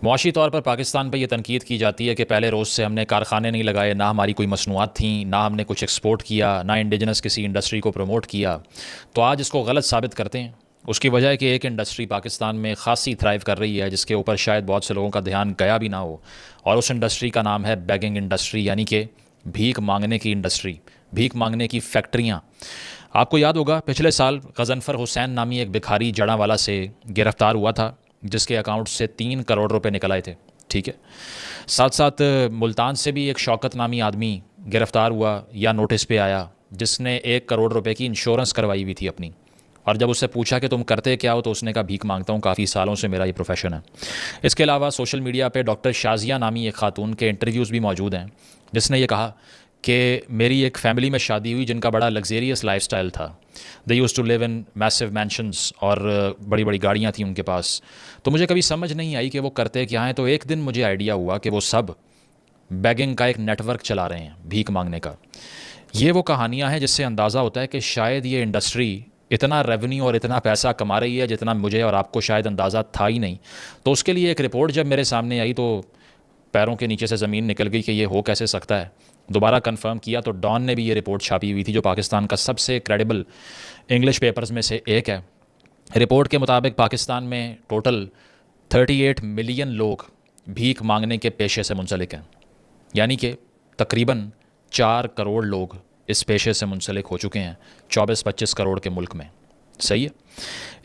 मुआशी तौर पर पाकिस्तान पे ये तनकीद की जाती है कि पहले रोज़ से हमने कारखाने नहीं लगाए, ना हमारी कोई मसनूआत थी, ना हमने कुछ एक्सपोर्ट किया, ना इंडिजिनस किसी इंडस्ट्री को प्रमोट किया। तो आज इसको गलत साबित करते हैं। उसकी वजह है कि एक इंडस्ट्री पाकिस्तान में ख़ासी थ्राइव कर रही है, जिसके ऊपर शायद बहुत से लोगों का ध्यान गया भी ना हो, और उस इंडस्ट्री का नाम है बैगिंग इंडस्ट्री, यानी कि भीख मांगने की इंडस्ट्री, भीख मांगने की फैक्ट्रियाँ। आपको याद होगा पिछले साल गजनफर हुसैन नामी एक भिखारी जड़ांवाला से गिरफ्तार हुआ था, जिसके अकाउंट से 3 करोड़ रुपए निकल आए थे। ठीक है। साथ साथ मुल्तान से भी एक शौकत नामी आदमी गिरफ्तार हुआ या नोटिस पे आया, जिसने 1 करोड़ रुपए की इंश्योरेंस करवाई हुई थी अपनी। और जब उससे पूछा कि तुम करते क्या हो, तो उसने कहा भीख मांगता हूँ, काफ़ी सालों से मेरा ये प्रोफेशन है। इसके अलावा सोशल मीडिया पे डॉक्टर शाजिया नामी एक खातून के इंटरव्यूज़ भी मौजूद हैं, जिसने ये कहा कि मेरी एक फ़ैमिली में शादी हुई जिनका बड़ा लग्जेरियस लाइफस्टाइल था। They use to live in massive mansions, और बड़ी बड़ी गाड़ियाँ थी उनके पास। तो मुझे कभी समझ नहीं आई कि वो करते क्या हैं। तो एक दिन मुझे आइडिया हुआ कि वो सब बैगिंग का एक नेटवर्क चला रहे हैं, भीख मांगने का। ये वो कहानियाँ हैं जिससे अंदाज़ा होता है कि शायद ये इंडस्ट्री इतना रेवेन्यू और इतना पैसा कमा रही है जितना मुझे और आपको शायद अंदाज़ा था ही नहीं। तो उसके लिए एक रिपोर्ट जब मेरे सामने आई तो पैरों के नीचे से ज़मीन निकल गई कि ये हो कैसे सकता है। दोबारा कंफर्म किया तो डॉन ने भी ये रिपोर्ट छापी हुई थी, जो पाकिस्तान का सबसे क्रेडिबल इंग्लिश पेपर्स में से एक है। रिपोर्ट के मुताबिक पाकिस्तान में टोटल 38 मिलियन लोग भीख मांगने के पेशे से मुंसलिक हैं, यानी कि तकरीबन 4 करोड़ लोग इस पेशे से मुंसलिक हो चुके हैं 24-25 करोड़ के मुल्क में। सही है।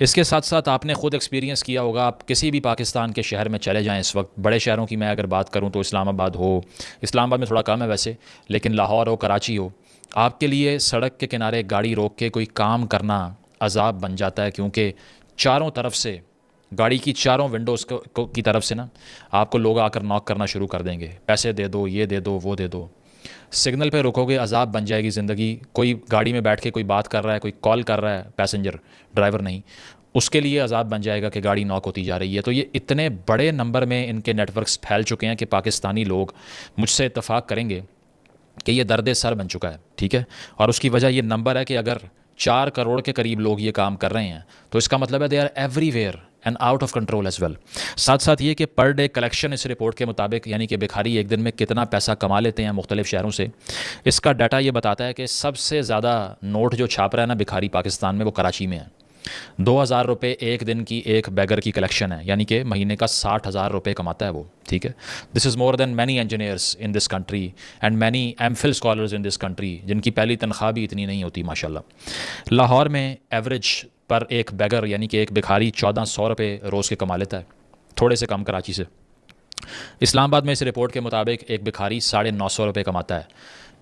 इसके साथ साथ आपने ख़ुद एक्सपीरियंस किया होगा, आप किसी भी पाकिस्तान के शहर में चले जाएं। इस वक्त बड़े शहरों की मैं अगर बात करूं तो इस्लामाबाद हो, इस्लामाबाद में थोड़ा कम है वैसे, लेकिन लाहौर हो, कराची हो, आपके लिए सड़क के किनारे गाड़ी रोक के कोई काम करना अजाब बन जाता है, क्योंकि चारों तरफ से गाड़ी की चारों विंडोज़ की तरफ से ना आपको लोग आकर नॉक करना शुरू कर देंगे, पैसे दे दो, ये दे दो, वो दे दो। सिग्नल पे रुकोगे अजाब बन जाएगी ज़िंदगी। कोई गाड़ी में बैठ के कोई बात कर रहा है, कोई कॉल कर रहा है, पैसेंजर, ड्राइवर नहीं, उसके लिए अजाब बन जाएगा कि गाड़ी नॉक होती जा रही है। तो ये इतने बड़े नंबर में इनके नेटवर्क्स फैल चुके हैं कि पाकिस्तानी लोग मुझसे इत्तफाक करेंगे कि ये दर्द सर बन चुका है। ठीक है। और उसकी वजह ये नंबर है कि अगर 4 करोड़ के करीब लोग ये काम कर रहे हैं तो इसका मतलब है they are everywhere and out of control as well. साथ साथ ये कि पर डे कलेक्शन इस रिपोर्ट के मुताबिक, यानी कि भिखारी एक दिन में कितना पैसा कमा लेते हैं मुख्तलिफ शहरों से, इसका डाटा ये बताता है कि सबसे ज़्यादा नोट जो छाप रहा है ना भिखारी पाकिस्तान में, वो कराची में है। 2,000 रुपये एक दिन की एक बैगर की कलेक्शन है, यानी कि महीने का 60,000 रुपये कमाता है वो। ठीक है। This is more than many engineers in this country and many MPhil scholars in this country, जिनकी पहली तनख्वाह भी इतनी नहीं होती माशाल्लाह। लाहौर में एवरेज पर एक बैगर यानी कि एक भिखारी 1,400 रुपये रोज़ के कमा लेता है, थोड़े से कम कराची से। इस्लामाबाद में इस रिपोर्ट के मुताबिक एक भिखारी 950 रुपये कमाता है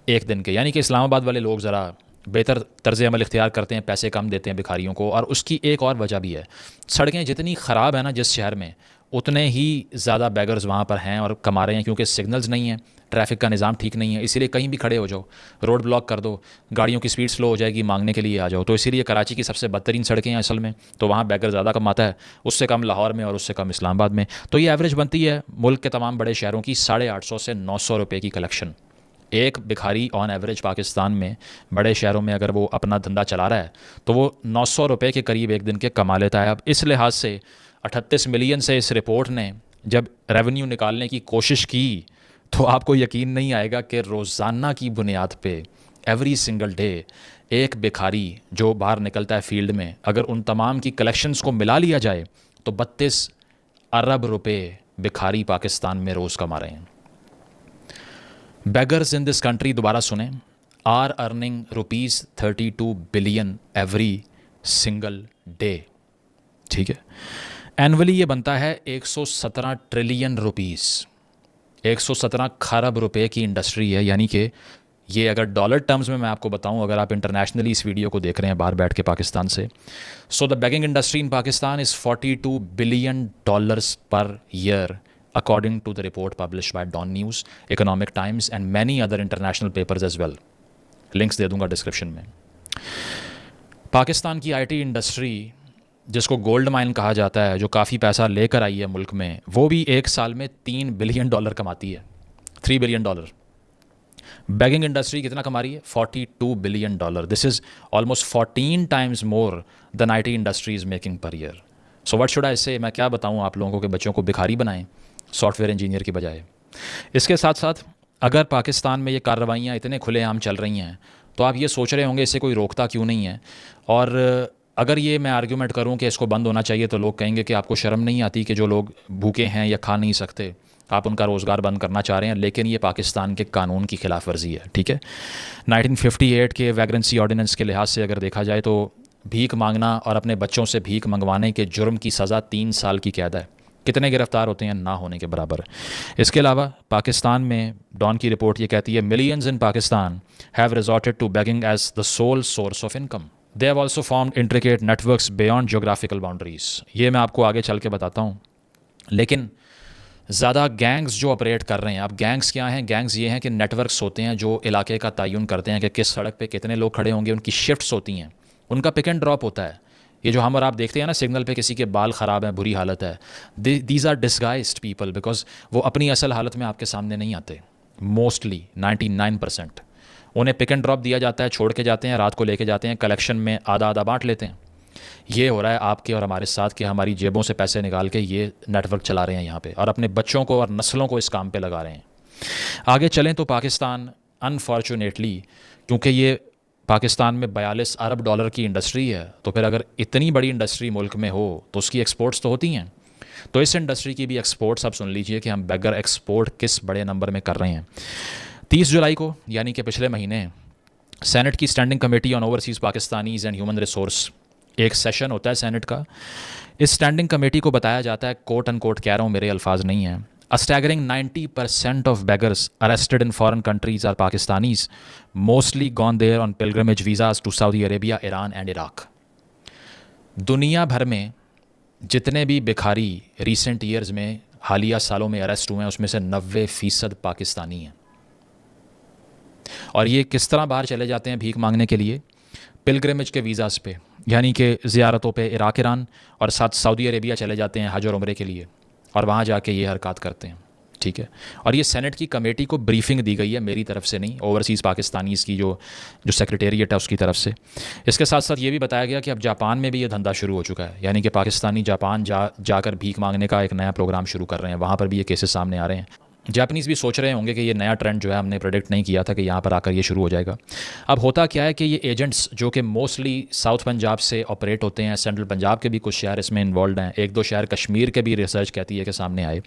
एक दिन के, यानी कि इस्लामाबाद वाले लोग ज़रा बेहतर तर्ज अमल इख्तियार करते हैं, पैसे कम देते हैं भिखारियों को। और उसकी एक और वजह भी है, सड़कें जितनी ख़राब है ना जिस शहर में, उतने ही ज़्यादा बैगर्स वहाँ पर हैं और कमा रहे हैं, क्योंकि सिग्नल्स नहीं है, ट्रैफिक का निज़ाम ठीक नहीं है। इसीलिए कहीं भी खड़े हो जाओ, रोड ब्लॉक कर दो, गाड़ियों की स्पीड स्लो हो जाएगी, मांगने के लिए आ जाओ। तो इसीलिए कराची की सबसे बदतरीन सड़कें हैं असल में, तो वहाँ बैगर ज़्यादा कमाता है, उससे कम लाहौर में और उससे कम इस्लामाबाद में। तो ये एवरेज बनती है मुल्क के तमाम बड़े शहरों की 850 से 900 रुपये की कलेक्शन। एक भिखारी ऑन एवरेज पाकिस्तान में बड़े शहरों में अगर वो अपना धंधा चला रहा है तो वो 900 रुपये के करीब एक दिन के कमा लेता है। अब इस लिहाज से 38 मिलियन से इस रिपोर्ट ने जब रेवेन्यू निकालने की कोशिश की तो आपको यकीन नहीं आएगा कि रोज़ाना की बुनियाद पे एवरी सिंगल डे एक भिखारी जो बाहर निकलता है फील्ड में, अगर उन तमाम की कलेक्शंस को मिला लिया जाए तो 32 अरब रुपए भिखारी पाकिस्तान में रोज़ कमा रहे हैं। बेगर्स इन दिस कंट्री, दोबारा सुने, are earning ₹32 billion every single day. ठीक है। एनुअली ये बनता है 117 ट्रिलियन रुपीस, 117 खरब रुपए की इंडस्ट्री है। यानी कि ये अगर डॉलर टर्म्स में मैं आपको बताऊं, अगर आप इंटरनेशनली इस वीडियो को देख रहे हैं बाहर बैठ के पाकिस्तान से, so the bagging industry in Pakistan is $42 billion per year, according to the report published by Dawn News, Economic Times and many other international papers as well. Links दे दूंगा डिस्क्रिप्शन में। पाकिस्तान की आईटी इंडस्ट्री, जिसको गोल्ड माइन कहा जाता है, जो काफ़ी पैसा लेकर आई है मुल्क में, वो भी एक साल में $3 बिलियन कमाती है, $3 बिलियन। बैगिंग इंडस्ट्री कितना कमा रही है? $42 billion. This is almost 14 times more than IT industry is making per year. So what should I से, मैं क्या बताऊँ आप लोगों के बच्चों को भिखारी बनाएं? सॉफ्टवेयर इंजीनियर की बजाय। इसके साथ साथ अगर पाकिस्तान में ये कार्रवाइयाँ इतने खुलेआम चल रही हैं तो आप ये सोच रहे होंगे इसे कोई रोकता क्यों नहीं है। और अगर ये मैं आर्ग्यूमेंट करूं कि इसको बंद होना चाहिए तो लोग कहेंगे कि आपको शर्म नहीं आती कि जो लोग भूखे हैं या खा नहीं सकते आप उनका रोज़गार बंद करना चाह रहे हैं। लेकिन ये पाकिस्तान के कानून की खिलाफ वर्जी है, ठीक है। 1958 के वैग्रेंसी ऑर्डिनेंस के लिहाज से अगर देखा जाए तो भीख मांगना और अपने बच्चों से भीख मंगवाने के जुर्म की सज़ा 3 साल की कैद है। कितने गिरफ्तार होते हैं? ना होने के बराबर। इसके अलावा पाकिस्तान में डॉन की रिपोर्ट ये कहती है millions in Pakistan have resorted to begging as the sole source of income. They have also formed intricate networks beyond geographical boundaries. ये मैं आपको आगे चल के बताता हूँ। लेकिन ज़्यादा गैंग्स जो ऑपरेट कर रहे हैं, अब गैंग्स क्या हैं? गैंग्स ये हैं कि नेटवर्क्स होते हैं जो इलाके का तयन करते हैं कि किस सड़क पे कितने लोग खड़े होंगे। उनकी शिफ्ट्स होती हैं, उनका पिक एंड ड्रॉप होता है। ये जो हम और आप देखते हैं ना सिग्नल पे किसी के बाल ख़राब हैं, बुरी हालत है, these are disguised people because वो अपनी असल हालत में आपके सामने नहीं आते। मोस्टली 99% उन्हें पिक एंड ड्रॉप दिया जाता है, छोड़ के जाते हैं, रात को लेके जाते हैं, कलेक्शन में आधा आधा बांट लेते हैं। ये हो रहा है आपके और हमारे साथ कि हमारी जेबों से पैसे निकाल के ये नेटवर्क चला रहे हैं यहाँ पे और अपने बच्चों को और नस्लों को इस काम पे लगा रहे हैं। आगे चलें तो पाकिस्तान अनफॉर्चुनेटली, क्योंकि ये पाकिस्तान में 42 अरब डॉलर की इंडस्ट्री है, तो फिर अगर इतनी बड़ी इंडस्ट्री मुल्क में हो तो उसकी एक्सपोर्ट्स तो होती हैं। तो इस इंडस्ट्री की भी एक्सपोर्ट्स आप सुन लीजिए कि हम बैगर एक्सपोर्ट किस बड़े नंबर में कर रहे हैं। 30 जुलाई को यानी कि पिछले महीने सेनेट की standing committee on overseas Pakistanis and human resource एक सेशन होता है सेनेट का। इस स्टैंडिंग कमेटी को बताया जाता है, कोट एंड कोट कह रहा हूँ, मेरे अल्फाज नहीं हैं, A staggering 90% of beggars arrested in foreign countries are Pakistanis, mostly gone there on pilgrimage visas to Saudi Arabia, Iran and Iraq. दुनिया भर में जितने भी भिखारी रिसेंट ईयर्स में हालिया सालों में अरेस्ट हुए हैं उसमें से 90% पाकिस्तानी हैं। और ये किस तरह बाहर चले जाते हैं भीख मांगने के लिए? पिलग्रिमेज के वीज़ास पे, यानी कि ज़ियारतों पे इराक, ईरान और साथ सऊदी अरेबिया चले जाते हैं हज और उम्रे के लिए और वहाँ जाके ये हरकत करते हैं, ठीक है। और ये सेनेट की कमेटी को ब्रीफिंग दी गई है, मेरी तरफ से नहीं, ओवरसीज़ पाकिस्तानीज़ की जो सेक्रेटेरिएट है उसकी तरफ से। इसके साथ साथ ये भी बताया गया कि अब जापान में भी ये धंधा शुरू हो चुका है, यानी कि पाकिस्तानी जापान जाकर भीख मांगने का एक नया प्रोग्राम शुरू कर रहे हैं। वहाँ पर भी ये केसेस सामने आ रहे हैं। जापानीज़ भी सोच रहे होंगे कि ये नया ट्रेंड जो है हमने प्रेडिक्ट नहीं किया था कि यहाँ पर आकर ये शुरू हो जाएगा। अब होता क्या है कि ये एजेंट्स जो कि मोस्टली साउथ पंजाब से ऑपरेट होते हैं, सेंट्रल पंजाब के भी कुछ शहर इसमें इन्वॉल्व हैं, एक दो शहर कश्मीर के भी रिसर्च कहती है कि सामने आए,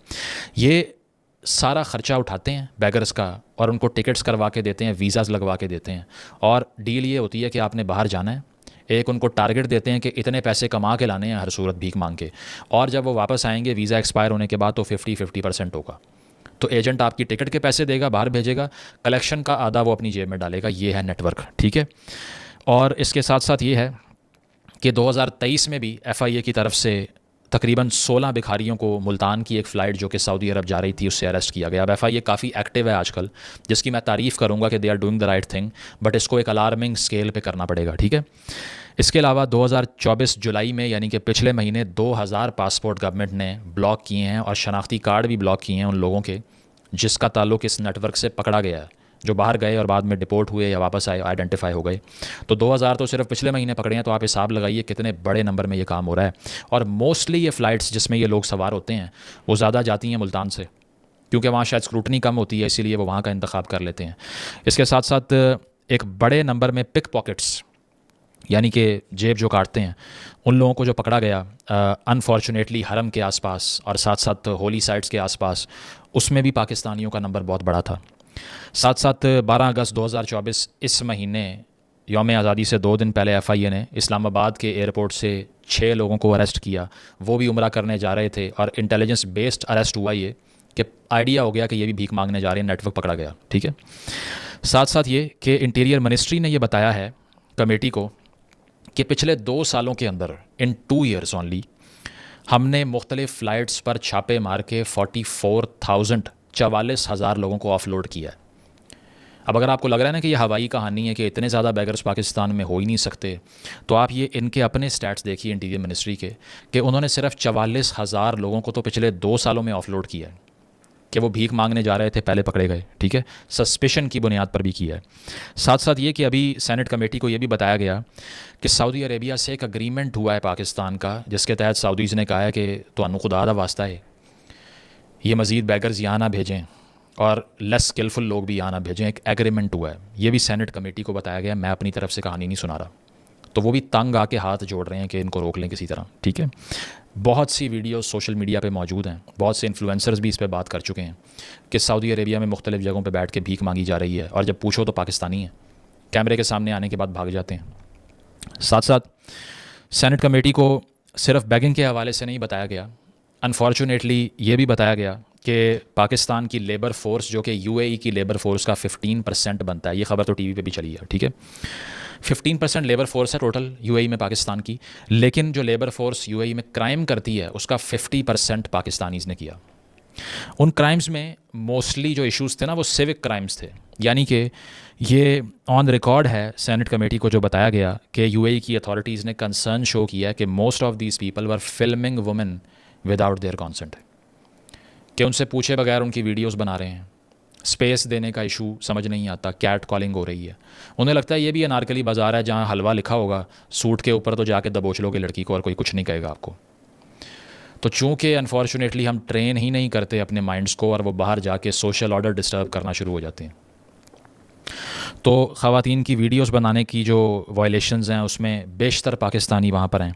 ये सारा ख़र्चा उठाते हैं बैगर्स का और उनको टिकट्स करवा के देते हैं, वीज़ाज़ लगवा के देते हैं। और डील ये होती है कि आपने बाहर जाना है, एक उनको टारगेट देते हैं कि इतने पैसे कमा के लाने हैं हर सूरत भीख मांग के, और जब वो वापस आएंगे वीज़ा एक्सपायर होने के बाद तो 50% होगा। तो एजेंट आपकी टिकट के पैसे देगा, बाहर भेजेगा, कलेक्शन का आधा वो अपनी जेब में डालेगा। ये है नेटवर्क, ठीक है। और इसके साथ साथ ये है कि 2023 में भी FIA की तरफ से तकरीबन 16 भिखारियों को मुल्तान की एक फ़्लाइट जो कि सऊदी अरब जा रही थी उससे अरेस्ट किया गया। अब FIA काफ़ी एक्टिव है आजकल, जिसकी मैं तारीफ़ करूँगा कि they are doing the right thing, but इसको एक अलार्मिंग स्केल पे करना पड़ेगा, ठीक है। इसके अलावा 2024 जुलाई में यानी कि पिछले महीने 2000 पासपोर्ट गवर्नमेंट ने ब्लॉक किए हैं और शनाख्ती कार्ड भी ब्लॉक किए हैं उन लोगों के जिसका ताल्लुक़ इस नेटवर्क से पकड़ा गया है, जो बाहर गए और बाद में डिपोर्ट हुए या वापस आए, आइडेंटिफाई हो गए। तो 2000 तो सिर्फ पिछले महीने पकड़े हैं, तो आप हिसाब लगाइए कितने बड़े नंबर में ये काम हो रहा है। और मोस्टली ये फ़्लाइट्स जिसमें ये लोग सवार होते हैं वो ज़्यादा जाती हैं मुल्तान से, क्योंकि वहाँ शायद स्क्रूटनी कम होती है, इसीलिए वो वहाँ का इंतखाब कर लेते हैं। इसके साथ साथ एक बड़े नंबर में पिक पॉकेट्स यानी कि जेब जो काटते हैं उन लोगों को जो पकड़ा गया अनफॉर्चुनेटली हरम के आसपास और साथ साथ होली साइट्स के आसपास, उसमें भी पाकिस्तानियों का नंबर बहुत बड़ा था। साथ साथ 12 अगस्त 2024 इस महीने यौम आज़ादी से 2 दिन पहले FIA ने इस्लामाबाद के एयरपोर्ट से 6 लोगों को अरेस्ट किया। वो भी उम्रा करने जा रहे थे और इंटेलिजेंस बेस्ड अरेस्ट हुआ ये कि आइडिया हो गया कि ये भी भीख मांगने जा रहे हैं, नेटवर्क पकड़ा गया, ठीक है। साथ साथ ये कि इंटीरियर मिनिस्ट्री ने ये बताया है कमेटी को कि पिछले 2 सालों के अंदर इन 2 ईयर्स ओनली हमने मुख्तलिफ़ फ़्लाइट्स पर छापे मार के 44,000 लोगों को ऑफलोड किया है। अब अगर आपको लग रहा है ना कि ये हवाई कहानी है कि इतने ज़्यादा बैगर्स पाकिस्तान में हो ही नहीं सकते, तो आप ये इनके अपने स्टैट्स देखिए इंटीरियर मिनिस्ट्री के कि उन्होंने सिर्फ 44,000 लोगों को तो पिछले 2 सालों में ऑफलोड किया है कि वो भीख मांगने जा रहे थे, पहले पकड़े गए, ठीक है, सस्पिशन की बुनियाद पर भी किया है। साथ साथ ये कि अभी सेनेट कमेटी को ये भी बताया गया कि सऊदी अरेबिया से एक अग्रीमेंट हुआ है पाकिस्तान का, जिसके तहत सऊदीज़ ने कहा है कि तुहानू खुदा दा वास्ता है ये मज़ीद बैगर्स यहाँ ना भेजें और लेस स्किलफुल लोग भी यहाँ ना भेजें, एक एग्रीमेंट हुआ है। ये भी सेनेट कमेटी को बताया गया, मैं अपनी तरफ से कहानी नहीं सुना रहा। तो वो भी तंग आके हाथ जोड़ रहे हैं कि इनको रोक लें किसी तरह, ठीक है। बहुत सी वीडियो सोशल मीडिया पे मौजूद हैं, बहुत से इन्फ्लुएंसर्स भी इस पर बात कर चुके हैं कि सऊदी अरेबिया में मुख्तलिफ़ जगहों पे बैठ के भीख मांगी जा रही है, और जब पूछो तो पाकिस्तानी है, कैमरे के सामने आने के बाद भाग जाते हैं। साथ साथ सेनेट कमेटी को सिर्फ बैगिंग के हवाले से नहीं बताया गया, अनफॉर्चुनेटली ये भी बताया गया कि पाकिस्तान की लेबर फोर्स, जो कि यूएई की लेबर फोर्स का 15% बनता है, ये खबर तो टीवी पे भी चली है, ठीक है। 15% लेबर फोर्स है टोटल यूएई में पाकिस्तान की, लेकिन जो लेबर फोर्स यूएई में क्राइम करती है उसका 50% पाकिस्तानीज़ ने किया। उन क्राइम्स में मोस्टली जो इश्यूज़ थे ना वो सिविक क्राइम्स थे, यानी कि ये ऑन रिकॉर्ड है सेनेट कमेटी को जो बताया गया कि यूएई की अथॉरिटीज़ ने कंसर्न शो किया कि most of these people were filming women without their consent, कि उनसे पूछे बगैर उनकी वीडियोस बना रहे हैं। स्पेस देने का इशू समझ नहीं आता, कैट कॉलिंग हो रही है। उन्हें लगता है ये भी अनारकली बाज़ार है जहाँ हलवा लिखा होगा सूट के ऊपर, तो जाके दबोच लोगे लड़की को और कोई कुछ नहीं कहेगा आपको। तो चूँकि अनफॉर्चुनेटली हम ट्रेन ही नहीं करते अपने माइंड्स को, और वो बाहर जाके सोशल ऑर्डर डिस्टर्ब करना शुरू हो जाते हैं। तो ख़वातीन की वीडियोस बनाने की जो वायलेशंस हैं उसमें बेशतर पाकिस्तानी वहाँ पर हैं।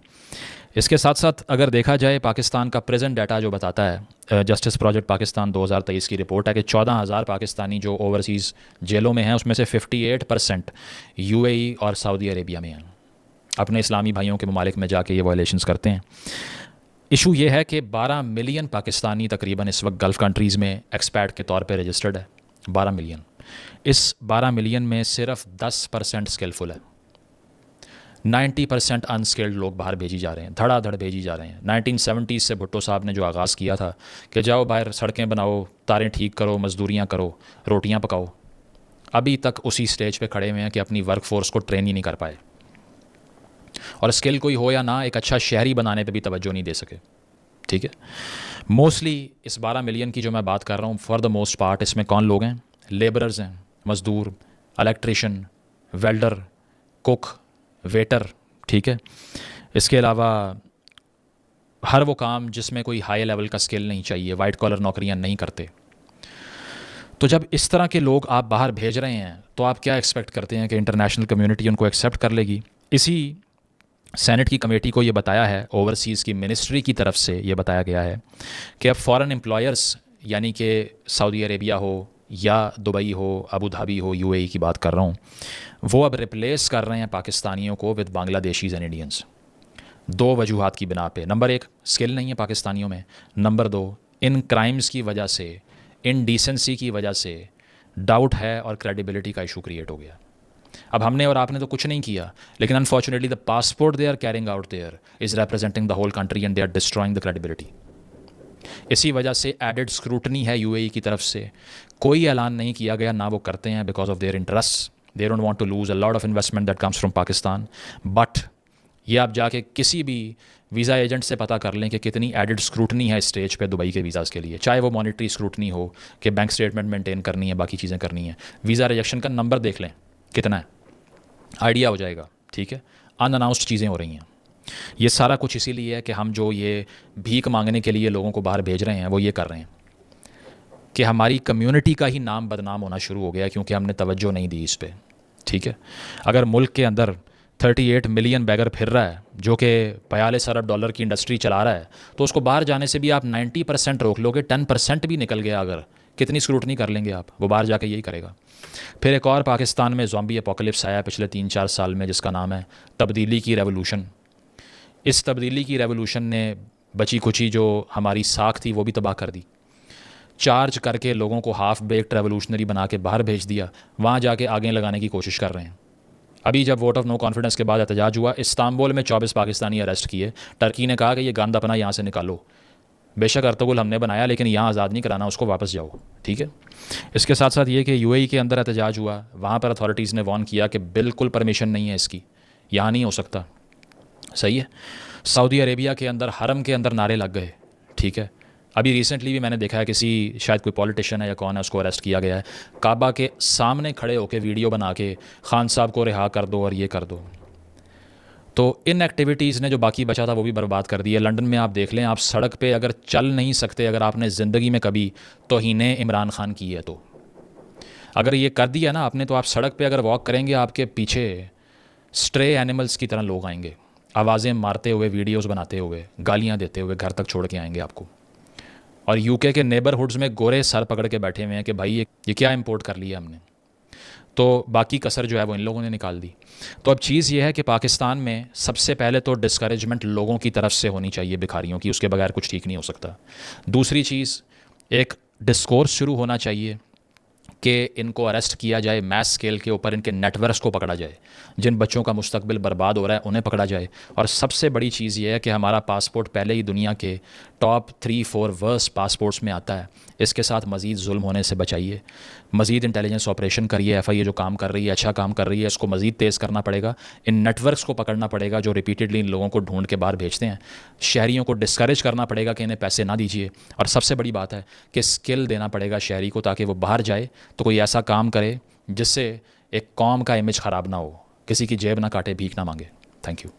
इसके साथ साथ अगर देखा जाए पाकिस्तान का प्रेजेंट डाटा जो बताता है, जस्टिस प्रोजेक्ट पाकिस्तान 2023 की रिपोर्ट है कि 14,000 पाकिस्तानी जो ओवरसीज़ जेलों में हैं उसमें से 58% यूएई और सऊदी अरेबिया में हैं। अपने इस्लामी भाइयों के ममालिक में जाके ये वायलेशंस करते हैं। इशू ये है कि 12 मिलियन पाकिस्तानी तकरीबन इस वक्त गल्फ़ कंट्रीज़ में एक्सपैट के तौर पर रजिस्टर्ड है। 12 मिलियन, इस 12 मिलियन में सिर्फ 10% स्किलफुल है। 90% अनस्किल्ड लोग बाहर भेजी जा रहे हैं, धड़ाधड़ भेजी जा रहे हैं। 1970s से भुट्टो साहब ने जो आगाज़ किया था कि जाओ बाहर सड़कें बनाओ, तारें ठीक करो, मजदूरियाँ करो, रोटियाँ पकाओ, अभी तक उसी स्टेज पे खड़े हुए हैं कि अपनी वर्क फोर्स को ट्रेन ही नहीं कर पाए, और स्किल कोई हो या ना, एक अच्छा शहरी बनाने पे भी तवज्जो नहीं दे सके, ठीक है। मोस्टली इस 12 मिलियन की जो मैं बात कर रहा हूँ, फॉर द मोस्ट पार्ट इसमें कौन लोग हैं? लेबरर्स हैं, मज़दूर, इलेक्ट्रिशियन, वेल्डर, कुक, वेटर, ठीक है। इसके अलावा हर वो काम जिसमें कोई हाई लेवल का स्किल नहीं चाहिए, वाइट कॉलर नौकरियां नहीं करते। तो जब इस तरह के लोग आप बाहर भेज रहे हैं तो आप क्या एक्सपेक्ट करते हैं कि इंटरनेशनल कम्युनिटी उनको एक्सेप्ट कर लेगी? इसी सेनेट की कमेटी को ये बताया है, ओवरसीज़ की मिनिस्ट्री की तरफ से ये बताया गया है कि अब फॉरेन एम्प्लॉयर्स, यानी कि सऊदी अरेबिया हो या दुबई हो, अबू धाबी हो, यूएई की बात कर रहा हूँ, वो अब रिप्लेस कर रहे हैं पाकिस्तानियों को विद बांग्लादेशीज़ एंड इंडियंस। 2 वजूहात की बिना पे। नंबर 1, स्किल नहीं है पाकिस्तानियों में। नंबर 2, इन क्राइम्स की वजह से, इन डिसेंसी की वजह से डाउट है और क्रेडिबिलिटी का इशू क्रिएट हो गया। अब हमने और आपने तो कुछ नहीं किया, लेकिन unfortunately the passport they are carrying out there is representing the whole country and they are destroying the credibility. इसी वजह से एडेड स्क्रूटनी है यूएई की तरफ से। कोई ऐलान नहीं किया गया, ना वो करते हैं, because of their interest. They don't want to lose a lot of investment that comes from Pakistan. But ये आप जाके किसी भी वीज़ा एजेंट से पता कर लें कि कितनी एडेड स्क्रूटनी है स्टेज पे दुबई के वीज़ाज़ के लिए, चाहे वो मॉनिटरी स्क्रूटनी हो कि बैंक स्टेटमेंट मेंटेन करनी है, बाकी चीज़ें करनी है। वीज़ा रिजेक्शन का नंबर देख लें कितना है, आइडिया हो जाएगा, ठीक है। अनअनाउंस्ड चीज़ें हो रही हैं। ये सारा कुछ इसीलिए है कि हम जो ये भीख मांगने के लिए लोगों को बाहर भेज रहे हैं वो ये कर रहे हैं कि हमारी कम्युनिटी का ही नाम बदनाम होना शुरू हो गया क्योंकि हमने तवज्जो नहीं दी इस पर, ठीक है। अगर मुल्क के अंदर 38 मिलियन बैगर फिर रहा है जो कि 42 अरब डॉलर की इंडस्ट्री चला रहा है, तो उसको बाहर जाने से भी आप 90% रोक लोगे, 10% भी निकल गया अगर, कितनी स्क्रूटनी कर लेंगे आप? वो बाहर जाके यही करेगा। फिर एक और पाकिस्तान में ज़ॉम्बी एपोकलिप्स आया पिछले 3-4 साल में, जिसका नाम है तब्दीली की रेवोल्यूशन। इस तब्दीली की रेवोल्यूशन ने बची कुची जो हमारी साख थी वो भी तबाह कर दी। चार्ज करके लोगों को हाफ बेक्ड रेवोल्यूशनरी बना के बाहर भेज दिया, वहाँ जाके आगे लगाने की कोशिश कर रहे हैं। अभी जब वोट ऑफ नो कॉन्फिडेंस के बाद एहतजाज हुआ, इस्तांबुल में 24 पाकिस्तानी अरेस्ट किए। टर्की ने कहा कि ये गंद अपना यहाँ से निकालो, बेशक अर्तुगरुल हमने बनाया लेकिन यहाँ आज़ाद नहीं कराना, उसको वापस जाओ, ठीक है। इसके साथ साथ ये कि यूएई के अंदर एहतजाज हुआ, वहाँ पर अथॉरिटीज़ ने वार्न किया कि बिल्कुल परमिशन नहीं है इसकी, यहाँ नहीं हो सकता, सही है। सऊदी अरेबिया के अंदर हरम के अंदर नारे लग गए, ठीक है। अभी रिसेंटली भी मैंने देखा है किसी, शायद कोई पॉलिटिशियन है या कौन है, उसको अरेस्ट किया गया है, काबा के सामने खड़े होकर वीडियो बना के खान साहब को रिहा कर दो और ये कर दो। तो इन एक्टिविटीज़ ने जो बाकी बचा था वो भी बर्बाद कर दिया। लंदन में आप देख लें, आप सड़क पे अगर चल नहीं सकते, अगर आपने ज़िंदगी में कभी तौहीन इमरान खान की है, तो अगर ये कर दिया ना आपने, तो आप सड़क पे अगर वॉक करेंगे, आपके पीछे स्ट्रे एनिमल्स की तरह लोग आएंगे, आवाज़ें मारते हुए, वीडियोस बनाते हुए, गालियाँ देते हुए घर तक छोड़ के आएंगे आपको। और यूके के नेबरहुड्स में गोरे सर पकड़ के बैठे हुए हैं कि भाई ये क्या इंपोर्ट कर लिया हमने। तो बाकी कसर जो है वो इन लोगों ने निकाल दी। तो अब चीज़ ये है कि पाकिस्तान में सबसे पहले तो डिस्करेजमेंट लोगों की तरफ से होनी चाहिए भिखारियों की, उसके बगैर कुछ ठीक नहीं हो सकता। दूसरी चीज़, एक डिस्कोर्स शुरू होना चाहिए कि इनको अरेस्ट किया जाए मैस स्केल के ऊपर, इनके नेटवर्क्स को पकड़ा जाए, जिन बच्चों का मुस्तकबिल बर्बाद हो रहा है उन्हें पकड़ा जाए। और सबसे बड़ी चीज़ ये है कि हमारा पासपोर्ट पहले ही दुनिया के टॉप 3-4 वर्स्ट पासपोर्ट्स में आता है, इसके साथ मज़ीद जुल्म होने से बचाइए। मज़ीद इंटेलिजेंस ऑपरेशन करिए। FIA जो काम कर रही है, अच्छा काम कर रही है, इसको मज़ीद तेज़ करना पड़ेगा। इन नेटवर्क्स को पकड़ना पड़ेगा जो रिपीटेडली इन लोगों को ढूंढ के बाहर भेजते हैं। शहरियों को डिस्करेज करना पड़ेगा कि इन्हें पैसे ना दीजिए। और सबसे बड़ी बात है कि स्किल देना पड़ेगा शहरी को, ताकि वो बाहर जाए तो कोई ऐसा काम करे जिससे एक कौम का इमेज ख़राब ना हो, किसी की जेब ना काटे, भीख ना मांगे। Thank you.